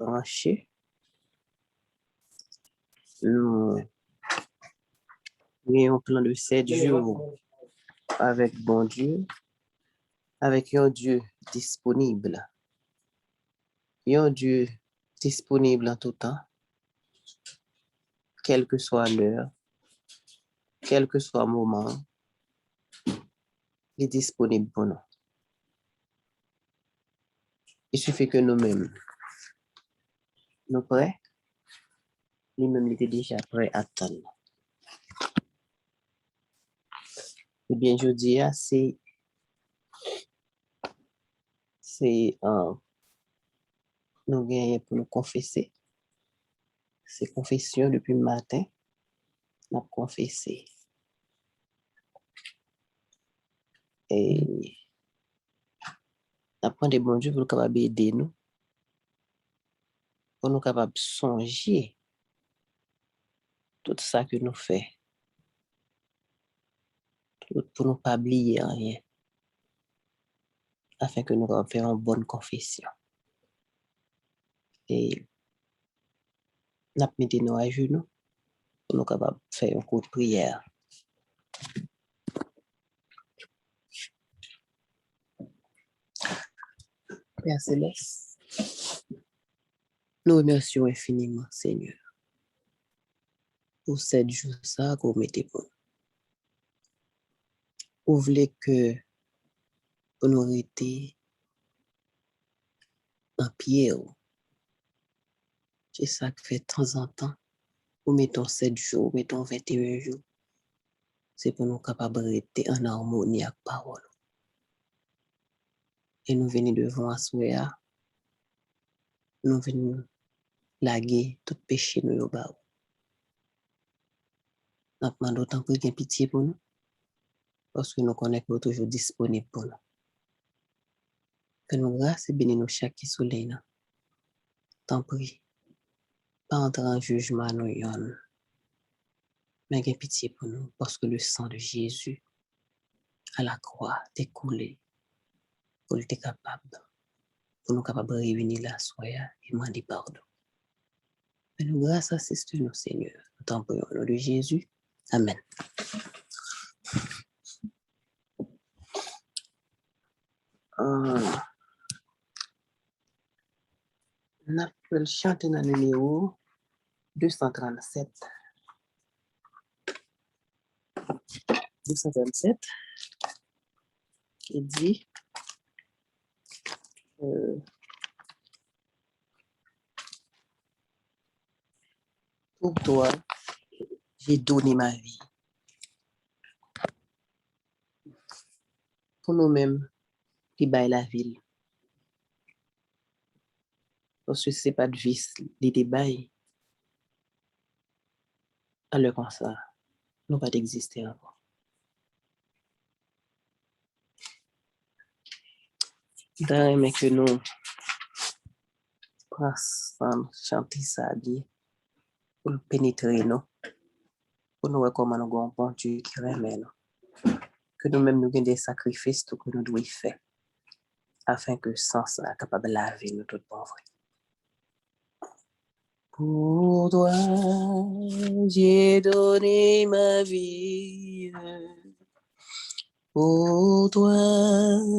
branchés. Nous avons un plan de 7 jours avec bon Dieu, avec un Dieu disponible. Un Dieu disponible en tout temps, quelle que soit l'heure, quel que soit le moment, il est disponible pour nous. Il suffit que nous-mêmes, nous prêts, lui-même il était déjà prêt à attendre. Eh bien, je dis, nous gagnons pour nous confesser. C'est confession depuis le matin, nous avons confessé. Et nous avons des bons Dieu pour nous capables d'aider nous, pour nous capables de songer tout ça que nous faisons, pour nous pas oublier rien, afin que nous fassions une bonne confession. Et nous avons mis nous à genoux pour nous capables de faire un coup de prière. Père Céleste, nous remercions infiniment, Seigneur, pour 7 jours ça que vous mettez pour nous. Vous voulez que vous nous arrêter en pied. C'est ça que fait de temps en temps. Vous mettons 7 jours, vous mettons 21 jours. C'est pour nous capables de rester en harmonie avec la parole. Et nous venons devant Assoya. Nous venons laguer tout péché nous au bas. Nous demandons d'autant plus de pitié pour nous. Parce que nous connaissons que nous toujours disponibles pour nous. Que nous grâce et bénis nous chaque soleil. T'en prie. Pas entrer en jugement nous yon. Mais ayez pitié pour nous. Parce que le sang de Jésus à la croix t'est coulé. Pour être capable. Pour nous capables de réunir la soya et demander pardon. Mais nous grâce assiste nous, Seigneur. Nous t'en prions au nom de Jésus. Amen. On a chanté dans le numéro 237. 237 qui dit pour toi, j'ai donné ma vie. Pour nous-mêmes, qui baille la ville. Parce que ce n'est pas de vice, les débats. Alors comme ça, nous pas d'exister encore. Dans mais que nous ensemble chanter ça dit pour pénétrer nous, pour nous voir comment nous avons un bon Dieu qui remet nous. Que nous-mêmes nous avons des sacrifices que nous devons faire afin que sans ça, capable de laver nous tout bon vrai. Pour toi, j'ai donné ma vie. Pour toi,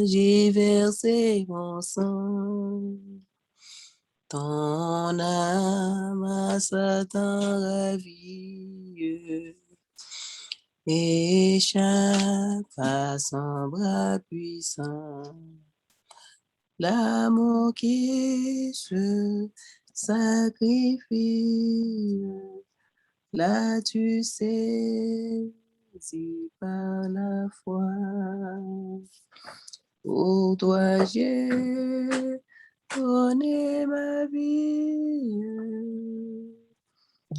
j'ai versé mon sang. Ton âme à Satan ravie. Échappe à son bras puissant. L'amour qui se sacrifie, là tu saisis par la foi. Pour toi j'ai donné ma vie,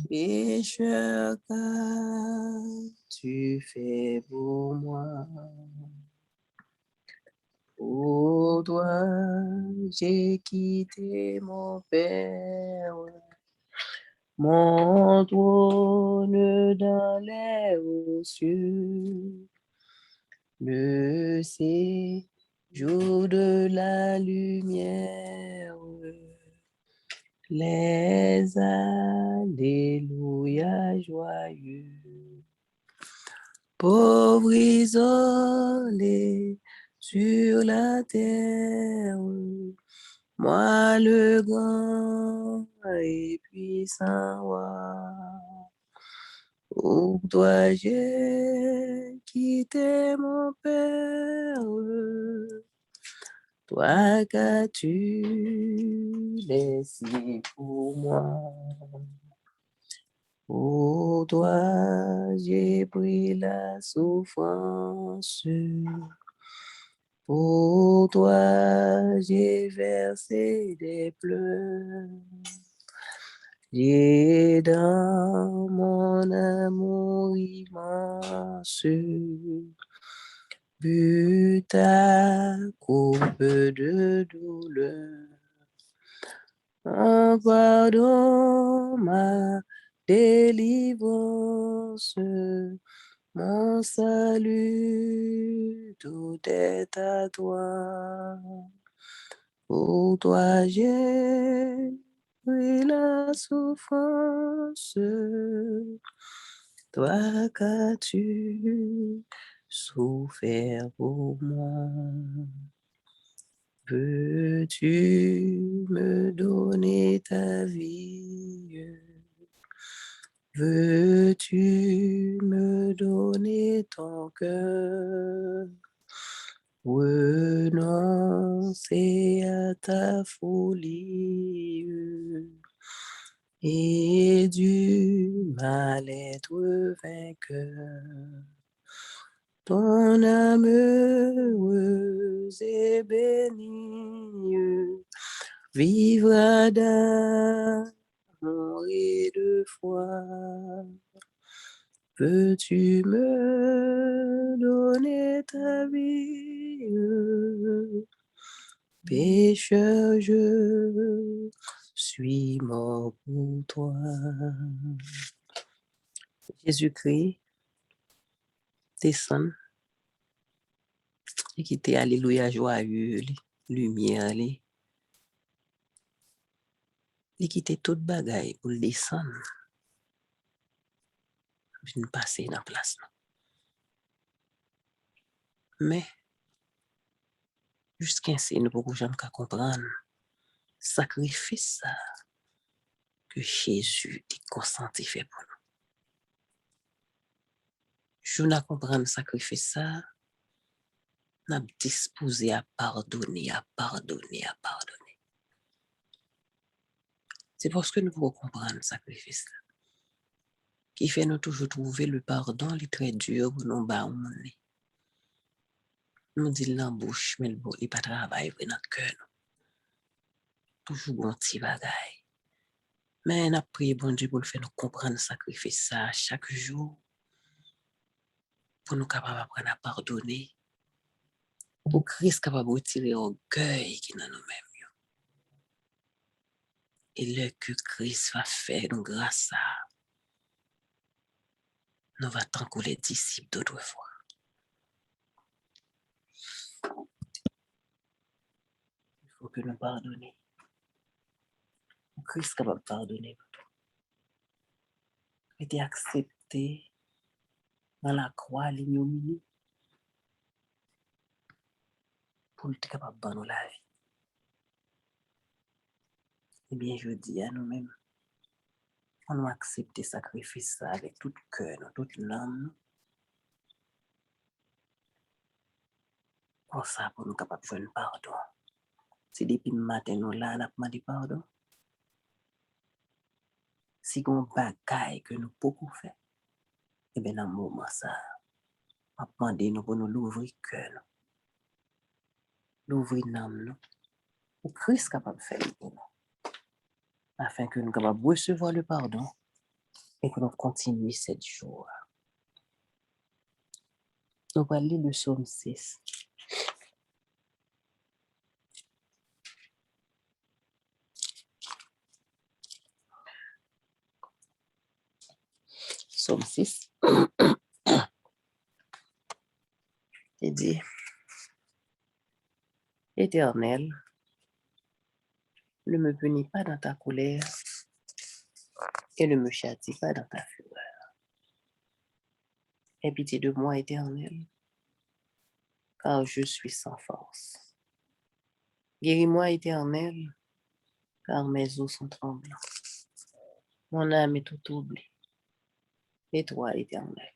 et cher tu fais pour moi. Pour toi, j'ai quitté mon Père, mon trône dans les hauts cieux, le séjour de la lumière, les alléluia joyeux. Pauvres isolés sur la terre, moi le grand et puissant roi, où dois-je quitter mon Père? Toi qu'as-tu laissé pour moi? Pour toi, j'ai pris la souffrance. Pour toi, j'ai versé des pleurs. J'ai dans mon amour immense bu ta coupe de douleur. En pardon, ma délivrance, mon salut, tout est à toi. Pour toi, j'ai pris la souffrance. Toi qu'as-tu souffert pour moi? Veux-tu me donner ta vie? Veux-tu me donner ton cœur? Renoncer à ta folie et du mal-être vainqueur. Ton âme heureuse et bénie vivra d'amour et de foi. Peux-tu me donner ta vie? Pécheur, je suis mort pour toi. Jésus-Christ descend et qui était alléluia joyeux, lumière, il quittait toute bagaille pour le descendre. Je ne passais dans la place. Mais, jusqu'à ce nous ne pouvons jamais comprendre sacrifice ça que Jésus a consenti fait pour nous. Je ne comprends le sacrifice ça, nous sommes disposés à pardonner, à pardonner, à pardonner. C'est parce que nous pouvons comprendre le sacrifice là, qui fait nous toujours trouver le pardon, les très dur pour nous battre. Nous disons l'embouche, mais il n'est pas travail dans notre cœur. Toujours bon petit bagaille. Mais nous prions bon Dieu pour le faire nous comprendre le sacrifice ça chaque jour, pour nous capables d'apprendre à pardonner, pour Christ capable de retirer l'orgueil qui est dans nous-mêmes. Et le que Christ va faire nous grâce à, nous va tant que les disciples d'autrefois. Il faut que nous pardonnions. Christ est capable de pardonner. Il était accepté dans la croix, l'ignominie, pour être capable de nous la vie. Eh bien, je dis à nous-mêmes, on doit accepter sacrifice ça avec tout cœur, toute l'âme. Pour ça, pour nous capables de faire pardon. Si depuis le matin, nous là, nous avons demandé pardon. Si on bagaille que nous pouvons faire, eh bien, dans le moment ça, on va demander nous pour nous l'ouvrir cœur, l'ouvrir l'âme, pour Christ capable de faire pour nous, afin que nous capables de recevoir le pardon et que nous continuions cette jour. Nous allons lire le psaume 6. Psaume 6. Il dit, Éternel, Ne me punis pas dans ta colère et ne me châtie pas dans ta fureur. Aie pitié de moi, Éternel, car je suis sans force. Guéris-moi, Éternel, car mes os sont tremblants. Mon âme est tout troublée. Et toi, Éternel,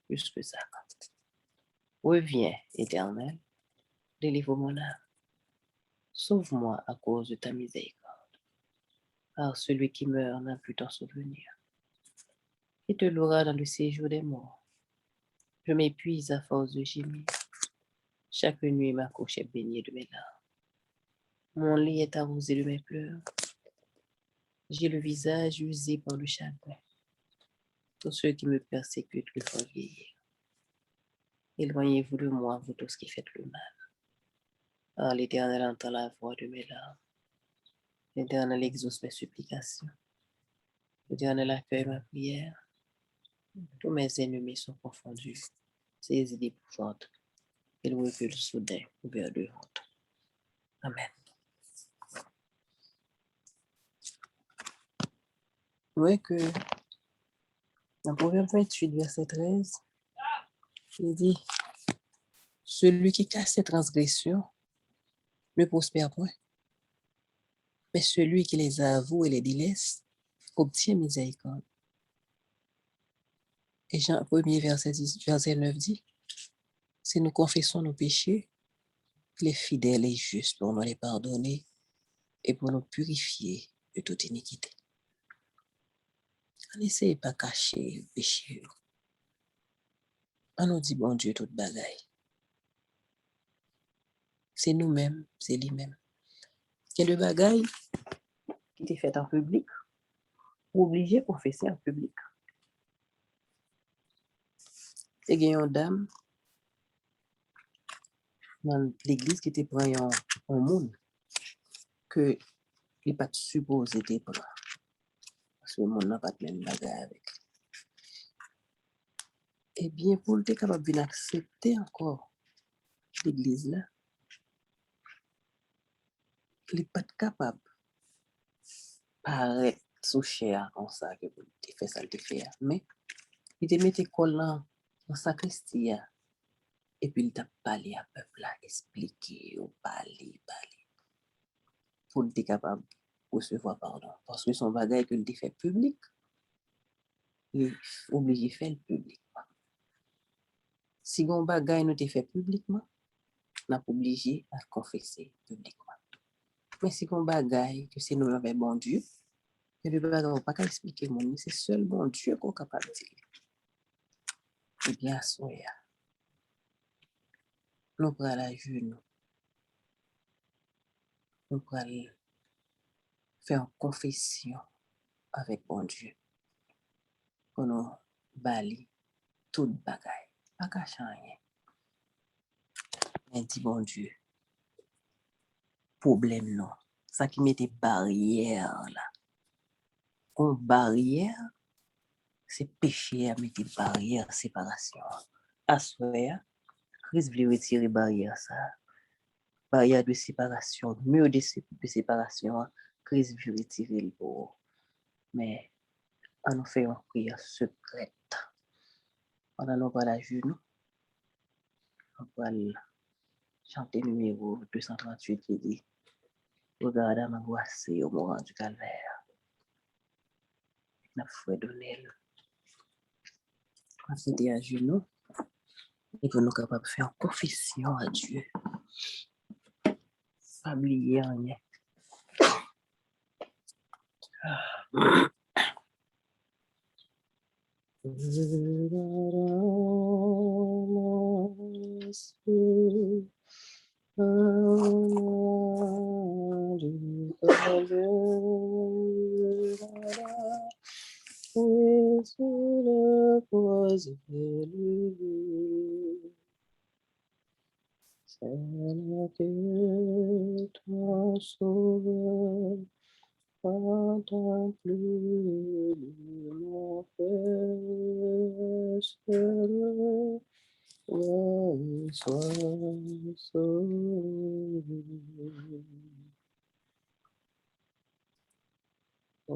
plus que ça. Reviens, Éternel, délivre mon âme. Sauve-moi à cause de ta miséricorde, car celui qui meurt n'a plus ton souvenir. Qui te louera dans le séjour des morts. Je m'épuise à force de gémir. Chaque nuit, ma couche est baignée de mes larmes. Mon lit est arrosé de mes pleurs. J'ai le visage usé par le chagrin. Tous ceux qui me persécutent le font vieillir. Éloignez-vous de moi, vous tous qui faites le mal. Car l'Éternel entend la voix de mes larmes. L'Éternel exauce mes supplications. L'Éternel accueille ma prière. Tous mes ennemis sont confondus. Saisis d'épouvante. Ils reculent soudain, couverts de honte. Amen. Vous voyez que dans Proverbe 28, verset 13, il dit, celui qui cache ses transgressions ne prospère point, mais celui qui les avoue et les délaisse obtient miséricorde. Et Jean 1er, verset 9 dit, si nous confessons nos péchés, il est fidèle et juste pour nous les pardonner et pour nous purifier de toute iniquité. On n'essaye pas de cacher le péché. On nous dit, bon Dieu, toute bagaille. C'est nous-mêmes, c'est lui-même. Il y a des bagailles qui étaient faites en public, obligé de confesser en public. Et il y a une dame dans l'église qui était pris en monde que il n'est pas supposé être pris. Parce que le monde n'a pas de même bagaille avec. Eh bien, pour être capable d'accepter encore l'église là, il n'est pas capable de paraître sous cher comme ça, que vous fait ça, le fait. Mais il te mettait collant dans sa sacristie. Et puis il t'a parlé à peuple là, expliqué, parlé. Pour être capable de recevoir pardon. Parce que son bagage que le fait public, il est obligé de faire le publiquement. Si on bagage nous fait publiquement, on est obligé à confesser publiquement. Mais si on bagage que c'est nous avec bon Dieu, et le bagage on pas qu'à expliquer mon, c'est seul bon Dieu qu'on est capable de dire. Eh bien, soya, nous prenons la genou, nous prenons faire une confession avec bon Dieu. Pour nous bali tout bagay. Pas qu'à changer. Mais dit bon Dieu, problème non. Ça qui mettait barrière là. Une barrière, c'est péché à mettre barrière, séparation. À soi, Christ voulait retirer barrière ça. Barrière de séparation, mur de séparation, Christ voulait retirer le beau. Mais on nous fait une prière secrète. On a nous pas la genou. On va chanter le numéro 238 qui dit regarde à m'angoisser au moment du calvaire. N'a fouet donner. On s'est dit à genoux et pour nous capables de faire confession à Dieu. Pas oublier rien. C'est que ton sauveur contemple mon péché, sois sauvé. Au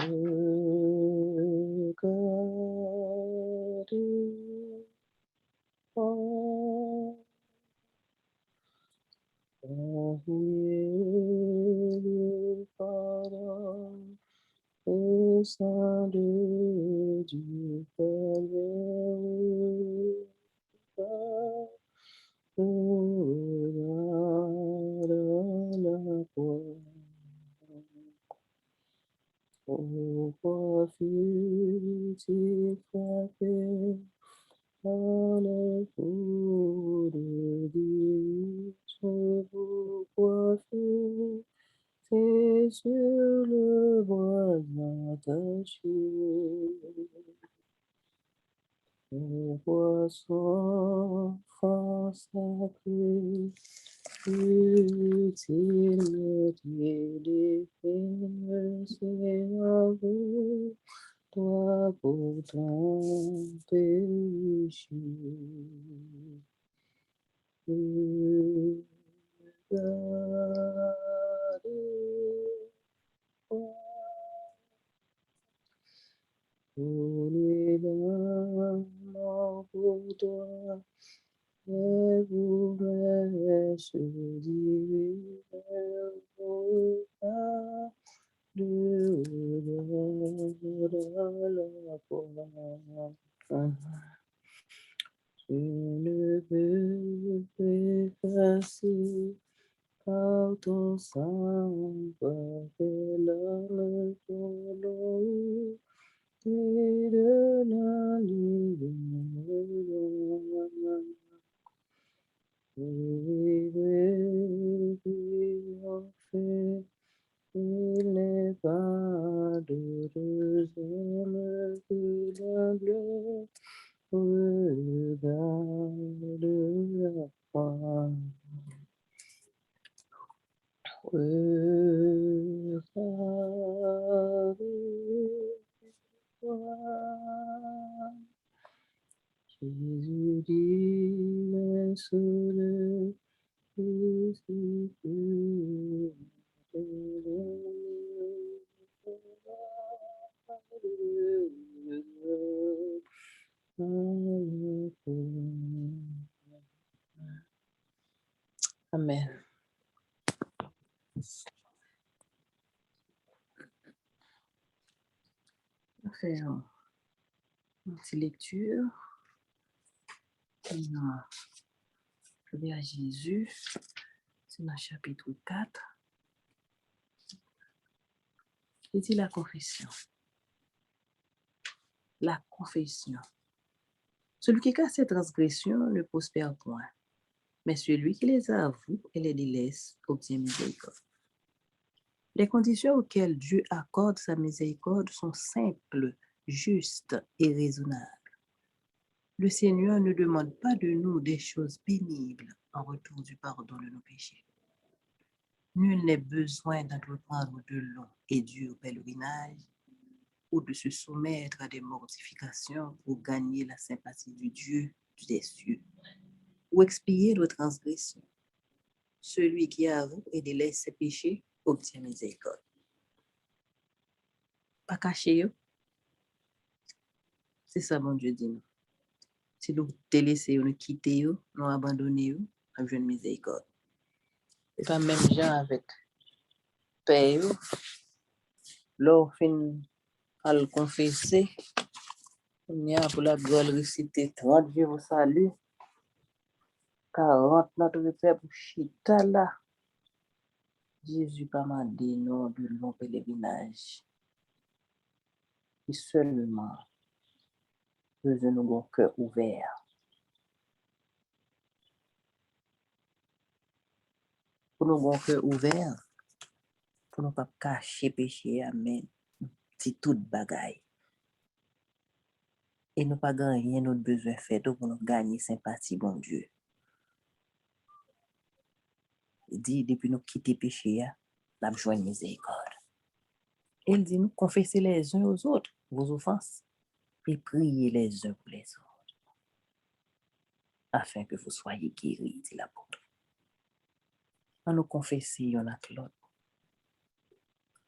sein de Dieu, pourquoi fut-il frappé par les coups de Dieu? Pourquoi fut-il sur le bois attaché? Pourquoi son enfant sacré fut-il mutilé et s'est toi pour ton péché? Pour toi, et voudrais se dire de la croix. Je ne peux effacer par ton sang, par l'âme, ton nom, et de la lumière. Il n'est pas d'autres hommes que la gloire de la croix. Jésus dit, laisse-le, Amen. On va faire une petite lecture. Je vais à Jésus. C'est dans le chapitre 4. Il dit la confession. La confession. Celui qui casse ses transgressions ne prospère point, mais celui qui les avoue et les délaisse obtient miséricorde. Les conditions auxquelles Dieu accorde sa miséricorde sont simples, justes et raisonnables. Le Seigneur ne demande pas de nous des choses pénibles en retour du pardon de nos péchés. Nul n'est besoin d'entreprendre de longs et durs pèlerinages ou de se soumettre à des mortifications pour gagner la sympathie du Dieu des cieux ou expier nos transgressions. Celui qui avoue et délaisse ses péchés obtient miséricorde. Pas caché, c'est ça, mon Dieu dit nous. Si nous délaissons, nous quittons, nous abandonnons, nous avons une miséricorde. Et pas même gens avec père, l'or fin à le confesser, on y a pour la gueule réciter 30 Dieu vous salue, 40 notre père pour chita là. Jésus pas m'a dit non de long pèlerinage. Et seulement, besoin de nos cœur ouvert. Pour nos cœur ouvert, pour ne pas cacher péché, amen. C'est tout bagaille. Et nous pas gagner notre besoin fait pour nous gagner sympathie, bon Dieu. Il dit, depuis nous quitter péché, nous avons besoin de miséricorde. Il dit, nous confesser les uns aux autres vos offenses et prier les uns pour les autres, afin que vous soyez guéris, dit l'apôtre. À nous confesser, il y en a que l'autre.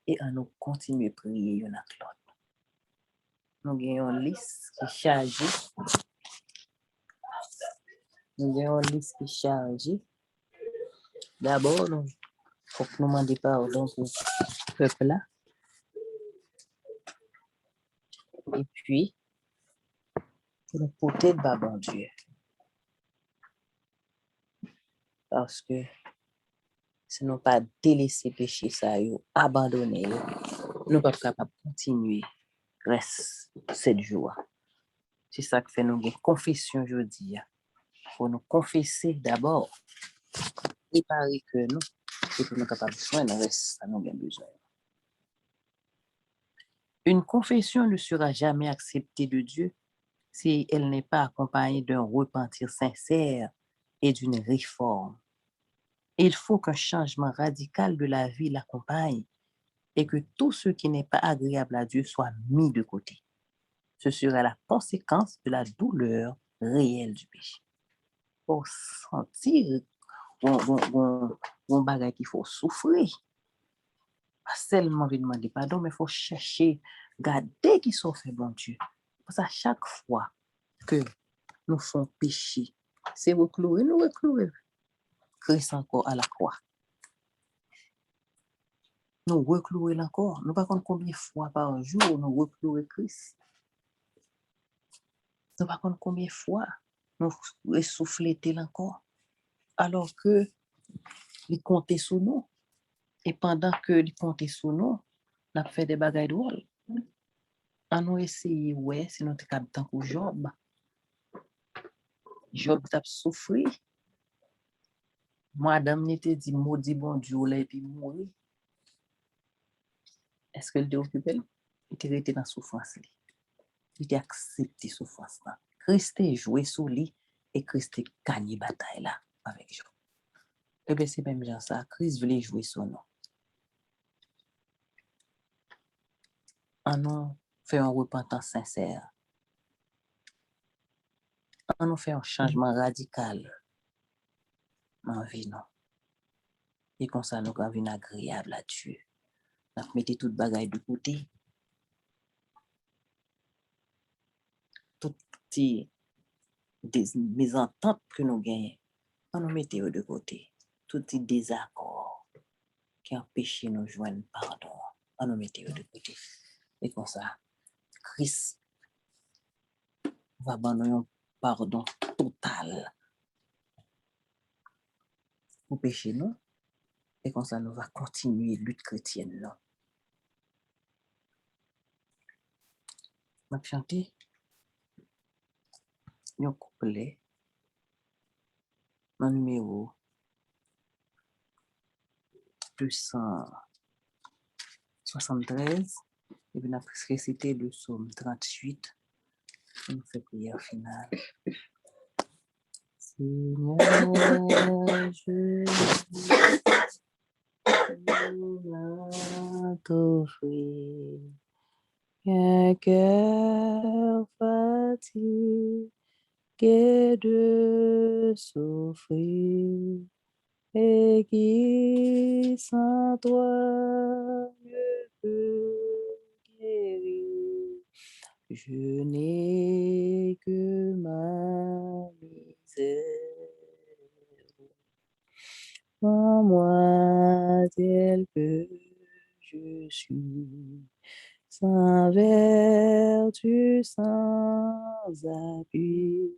et à nous continuer à prier yon ak l'autre. Nous avons une liste qui est chargée. D'abord, il faut que nous demandions pardon pour le peuple là. Et puis, pour nous porter de bon Dieu. Parce que si nous pas délaisser péché ça, abandonner, nous ne sommes pas capables de continuer reste 7 jours. C'est ça que fait nous une confession aujourd'hui. Il faut nous confesser d'abord, préparer que nous, et pour nous capables de soigner le reste, ça nous a besoin. Une confession ne sera jamais acceptée de Dieu si elle n'est pas accompagnée d'un repentir sincère et d'une réforme. Il faut qu'un changement radical de la vie l'accompagne et que tout ce qui n'est pas agréable à Dieu soit mis de côté. Ce sera la conséquence de la douleur réelle du péché. Pour sentir un bagage qu'il faut souffrir. Pas seulement de demander pardon, mais il faut chercher, garder qui sont fait bon Dieu. Parce qu'à chaque fois que nous faisons péché, c'est reclouer, nous reclouer. Christ encore à la croix. Nous reclouer encore. Nous ne savons pas combien de fois par jour nous reclouer Christ. Nous ne savons pas combien de fois nous essouffler encore. Alors que il comptait sur nous. Et pendant que il comptait sur nous, on a fait des bagailles drôles. On a essayé, ouais, c'est notre cas de temps pour Job. Job t'a souffert. Madame n'était dit, maudit bon Dieu, là, et puis mourir. Est-ce qu'elle était occupée? Il était resté dans la souffrance. Il était accepté la souffrance. Christ est joué sur lui et Christ est gagné la bataille là avec Job. Et bien, c'est même genre ça. Christ voulait jouer sur nous. On nous fait un repentance sincère. On nous fait un changement radical dans la vie. Et comme ça, nous avons une agréable à Dieu. Nous mettons toute bagaille de côté. Toutes les mésententes que nous gagnons, on nous mettons de côté. Tous les désaccords qui empêchent nous de joindre pardon, on nous mettons de côté. Et comme ça, Christ va donner un pardon total pour pécher nous. Et comme ça, nous va continuer la lutte chrétienne. Nous allons chanter un couplet dans le numéro 273. Et puis, après réciter le psaume 38. On fait prière finale. Seigneur, je viens t'offrir un cœur fatigué de souffrir et qui sans toi ne peut guérir. Je n'ai que ma misère. Prends-moi tel que je suis, sans vertu, sans appui,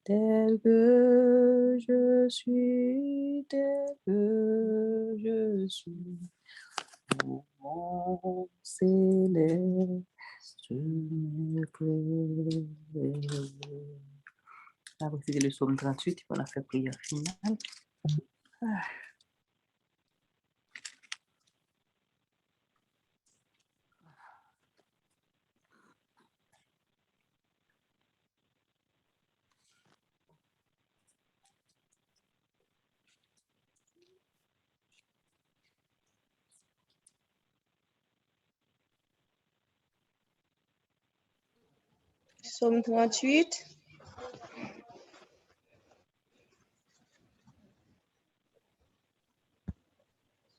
tel que je suis, tel que je suis. Oh, mon céleste, me plaît. Après, c'était le psaume 38, on a fait prière finale. Psaume 38.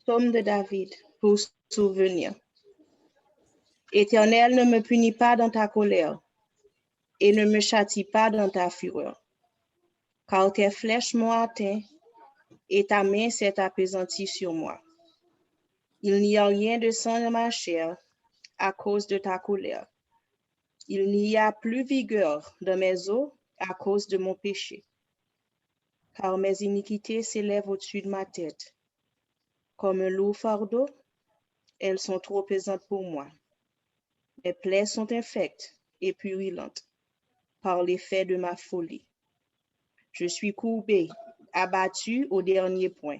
Psaume de David. Pour souvenir. Éternel, ne me punis pas dans ta colère et ne me châtie pas dans ta fureur, car tes flèches m'ont atteint et ta main s'est apaisantie sur moi. Il n'y a rien de sang dans ma chair à cause de ta colère. Il n'y a plus vigueur dans mes os à cause de mon péché, car mes iniquités s'élèvent au-dessus de ma tête. Comme un lourd fardeau, elles sont trop pesantes pour moi. Mes plaies sont infectes et purulentes par l'effet de ma folie. Je suis courbé, abattu au dernier point.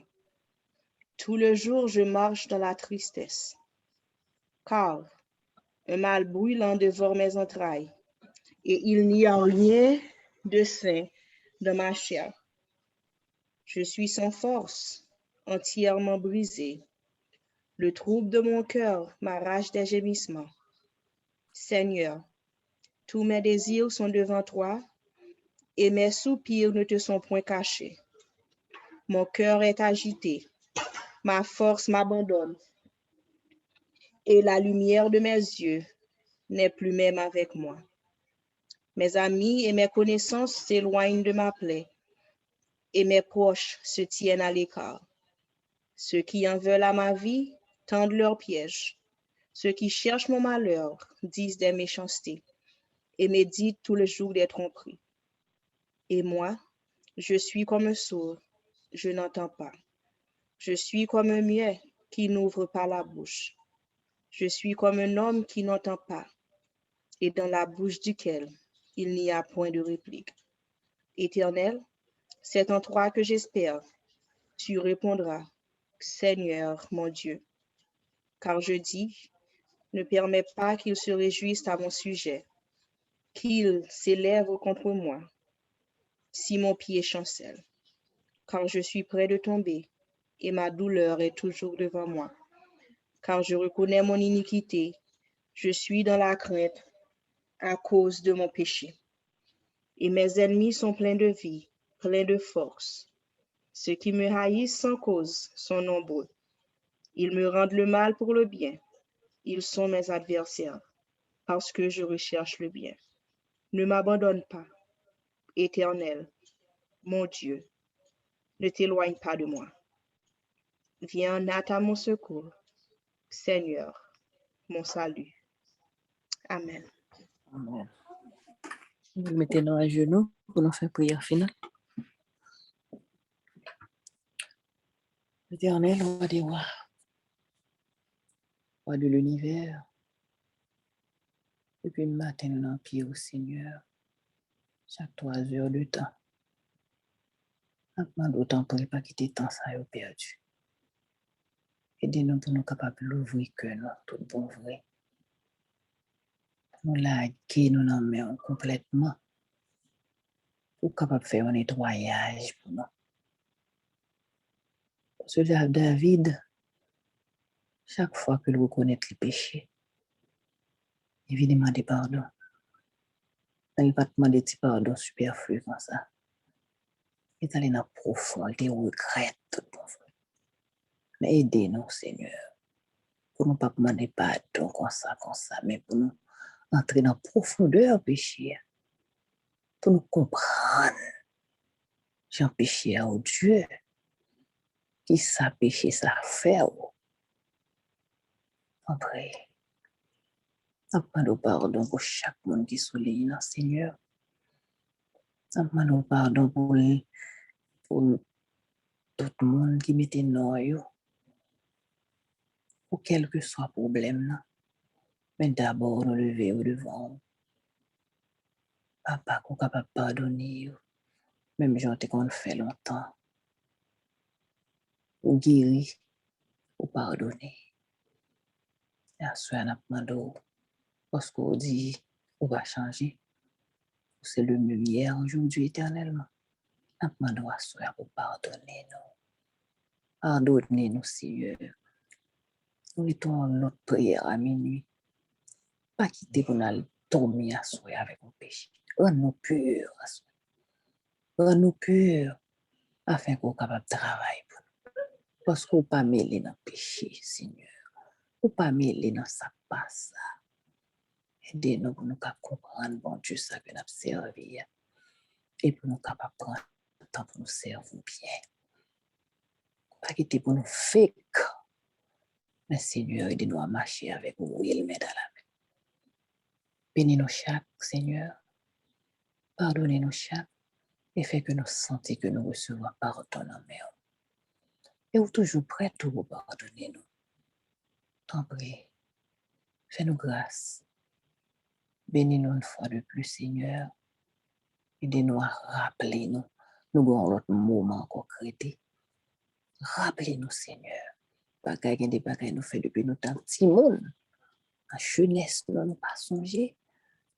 Tout le jour, je marche dans la tristesse, car un mal brûlant dévore mes entrailles, et il n'y a rien de sain dans ma chair. Je suis sans force, entièrement brisé. Le trouble de mon cœur m'arrache des gémissements. Seigneur, tous mes désirs sont devant toi, et mes soupirs ne te sont point cachés. Mon cœur est agité, ma force m'abandonne, et la lumière de mes yeux n'est plus même avec moi. Mes amis et mes connaissances s'éloignent de ma plaie, et mes proches se tiennent à l'écart. Ceux qui en veulent à ma vie tendent leurs pièges. Ceux qui cherchent mon malheur disent des méchancetés et méditent tout le jour des tromperies. Et moi, je suis comme un sourd, je n'entends pas. Je suis comme un muet qui n'ouvre pas la bouche. Je suis comme un homme qui n'entend pas, et dans la bouche duquel il n'y a point de réplique. Éternel, c'est en toi que j'espère. Tu répondras, Seigneur mon Dieu. Car je dis, ne permets pas qu'ils se réjouissent à mon sujet, qu'ils s'élèvent contre moi, si mon pied chancelle. Car je suis près de tomber, et ma douleur est toujours devant moi. Car je reconnais mon iniquité, je suis dans la crainte à cause de mon péché. Et mes ennemis sont pleins de vie, pleins de force. Ceux qui me haïssent sans cause sont nombreux. Ils me rendent le mal pour le bien. Ils sont mes adversaires, parce que je recherche le bien. Ne m'abandonne pas, Éternel, mon Dieu. Ne t'éloigne pas de moi. Viens à mon secours, Seigneur, mon salut. Amen. Amen. Nous mettons à genoux pour nous faire prière finale. Éternel, roi des rois, roi de l'univers, depuis le matin, nous en pied au Seigneur, chaque 3 heures de temps. Nous d'autant pour ne pas quitter temps ça a perdu. Aidez-nous pour nous capables d'ouvrir que nous, tout bon vrai. Nous laguer, nous en mettons complètement. Pour capable de faire un nettoyage pour nous. Parce que David, chaque fois que nous reconnaît le péché, il vient demander pardon. Il ne va pas demander pardon superflu comme ça. Il est allé dans le profond, il regrette tout bon vrai. Mais aidez-nous, Seigneur, pour ne pas demander pardon comme ça, mais pour nous entrer dans la profondeur péché, pour nous comprendre, j'ai péché au Dieu, qui ça péché, ça fait. Après, demandons pardon pour chaque monde qui souligne, Seigneur. Demandons pardon pour tout le monde qui mette noyau, pour quel que soit le problème. Mais d'abord, nous lever au devant. Papa, qu'on est capable de pardonner, même gens qu'on fait longtemps, ou guérir, ou pardonner. Et à ce moment-là, nous demandons, parce qu'on dit, on va changer. C'est le même hier, aujourd'hui, éternellement. Nous demandons à ce moment-là pour pardonner nous. Pardonnez-nous, Seigneur. Nous mettons notre prière à minuit. Pas quitter pour nous tomber à soi avec un péché. Rends-nous purs à soi. Rends-nous purs afin qu'on soit capable de travailler pour nous. Parce qu'on ne pas mêler dans le péché, Seigneur. ou pas mêler dans ça passe. Aidez-nous pour nous comprendre, bon Dieu, ça que nous avons servi. Et pour nous capables de prendre le temps pour nous servir bien. Pas quitter pour nous fake. Mais Seigneur, aidez-nous à marcher avec vous et le mettre à la main. Bénis-nous chaque, Seigneur. Pardonnez-nous chaque. Et fait que nous sentons que nous recevons pardon en mer. Et vous toujours prêts tout vous pardonner nous. T'en prie. Fais-nous grâce. Bénis-nous une fois de plus, Seigneur. Aidez-nous à rappeler nous. Nous avons l'autre moment concrété. Rappelez-nous, Seigneur. Bagay des bagages nous fait depuis nous temps petit monde. En jeunesse, nous n'avons pas songé.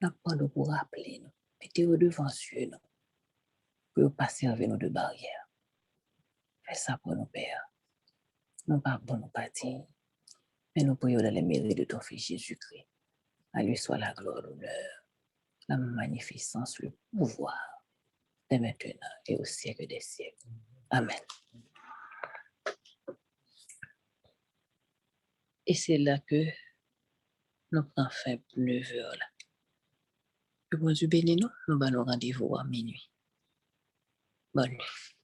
Nous avons pour rappeler nous. Mettez-vous devant Dieu, nous. Que vous passez avec nous de barrières. Fais ça pour nous, Père. Nous pas bon, nous pas dire. Mais nous prions dans les mérites de ton Fils Jésus-Christ. À lui soit la gloire, l'honneur, la magnificence, le pouvoir, dès maintenant et au siècle des siècles. Amen. Et c'est là que nous prenons fin pour 9 heures. Que bon Dieu bénisse nous. Nous allons rendez-vous à minuit. Bonne nuit.